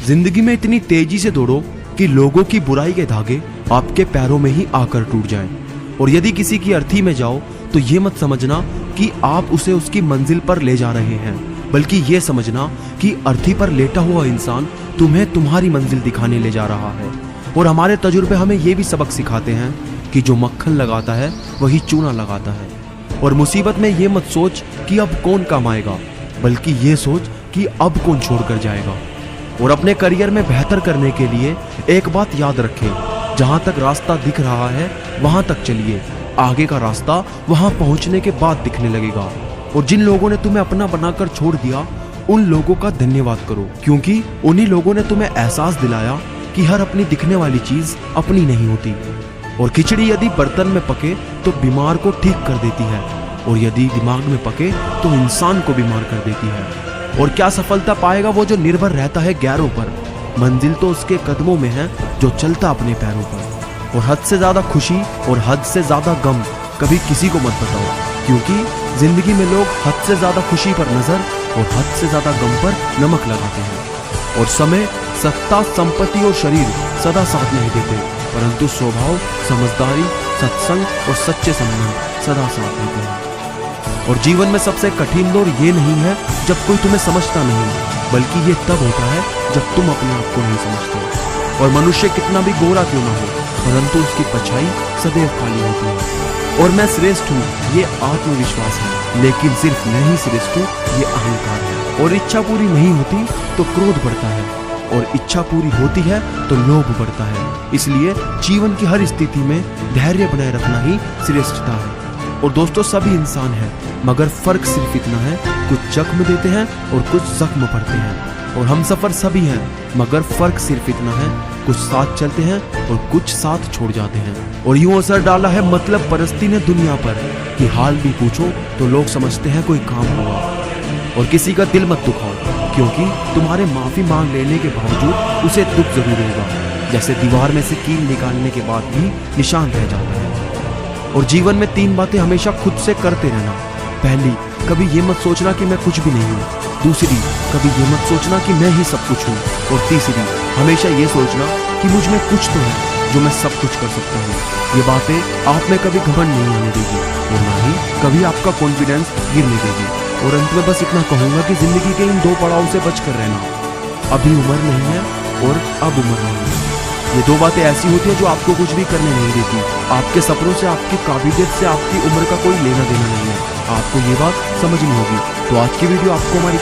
जिंदगी में इतनी तेजी से दौड़ो कि लोगों की बुराई के धागे आपके पैरों में ही आकर टूट जाएं। और यदि किसी की अर्थी में जाओ तो ये मत समझना कि आप उसे उसकी मंजिल पर ले जा रहे हैं, बल्कि ये समझना कि अर्थी पर लेटा हुआ इंसान तुम्हें तुम्हारी मंजिल दिखाने ले जा रहा है। और हमारे तजुर्बे हमें ये भी सबक सिखाते हैं कि जो मक्खन लगाता है वही चूना लगाता है। और मुसीबत में ये मत सोच कि अब कौन काम आएगा, बल्कि ये सोच कि अब कौन छोड़कर जाएगा। और अपने करियर में बेहतर करने के लिए एक बात याद रखें, जहां तक रास्ता दिख रहा है वहां तक चलिए, आगे का रास्ता वहां पहुंचने के बाद दिखने लगेगा। और जिन लोगों ने तुम्हें अपना बनाकर छोड़ दिया उन लोगों का धन्यवाद करो, क्योंकि उन्हीं लोगों ने तुम्हें एहसास दिलाया कि हर अपनी दिखने वाली चीज अपनी नहीं होती। और खिचड़ी यदि बर्तन में पके तो बीमार को ठीक कर देती है, और यदि दिमाग में पके तो इंसान को बीमार कर देती है। और क्या सफलता पाएगा वो जो निर्भर रहता है गैरों पर, मंजिल तो उसके कदमों में है जो चलता अपने पैरों पर। और हद से ज्यादा खुशी और हद से ज्यादा गम कभी किसी को मत बताओ, क्योंकि जिंदगी में लोग हद से ज्यादा खुशी पर नजर और हद से ज्यादा गम पर नमक लगाते हैं। और समय, सत्ता, संपत्ति और शरीर सदा साथ नहीं देते, परंतु स्वभाव, समझदारी, सत्संग और सच्चे संबंध सदा साथ देते हैं। और जीवन में सबसे कठिन दौर ये नहीं है जब कोई तुम्हें समझता नहीं, बल्कि ये तब होता है जब तुम अपने आप को नहीं समझते। और मनुष्य कितना भी गोरा क्यों ना हो, परंतु उसकी परछाई सदैव काली होती है। और मैं श्रेष्ठ हूँ ये आत्मविश्वास है, लेकिन सिर्फ मैं ही श्रेष्ठ हूँ ये अहंकार है। और इच्छा पूरी नहीं होती तो क्रोध बढ़ता है, और इच्छा पूरी होती है तो लोभ बढ़ता है। इसलिए जीवन की हर स्थिति में धैर्य बनाए रखना ही श्रेष्ठता है। और दोस्तों, सभी इंसान हैं, मगर फर्क सिर्फ इतना है, कुछ जख्म देते हैं और कुछ जख्म पड़ते हैं। और हम सफर सभी हैं, मगर फर्क सिर्फ इतना है, कुछ साथ चलते हैं और कुछ साथ छोड़ जाते हैं। और यूं असर डाला है मतलब परस्ती ने दुनिया पर कि हाल भी पूछो तो लोग समझते हैं कोई काम होगा। और किसी का दिल मत दुखाओ, क्योंकि तुम्हारे माफी मांग लेने के बावजूद उसे दुख जरूर होगा, जैसे दीवार में से कील निकालने के बाद भी निशान रह जाता है। और जीवन में 3 बातें हमेशा खुद से करते रहना। पहली, कभी ये मत सोचना कि मैं कुछ भी नहीं हूँ। दूसरी, कभी ये मत सोचना कि मैं ही सब कुछ हूँ। और तीसरी, हमेशा ये सोचना कि मुझ में कुछ तो है जो मैं सब कुछ कर सकता हूँ। ये बातें आप में कभी घमंड नहीं आने देगी और ना ही कभी आपका कॉन्फिडेंस गिरने देगी। और अंत में बस इतना कहूँगा कि जिंदगी के इन 2 पड़ाव से बचकर रहना। अभी उम्र नहीं है और अब उम्र नहीं है। ये 2 बातें ऐसी होती है जो आपको कुछ भी करने नहीं देती। आपके सपनों से, आपकी काबिलियत से आपकी उम्र का कोई लेना देना नहीं है। आपको ये बात समझनी होगी। तो आज की वीडियो आपको हमारी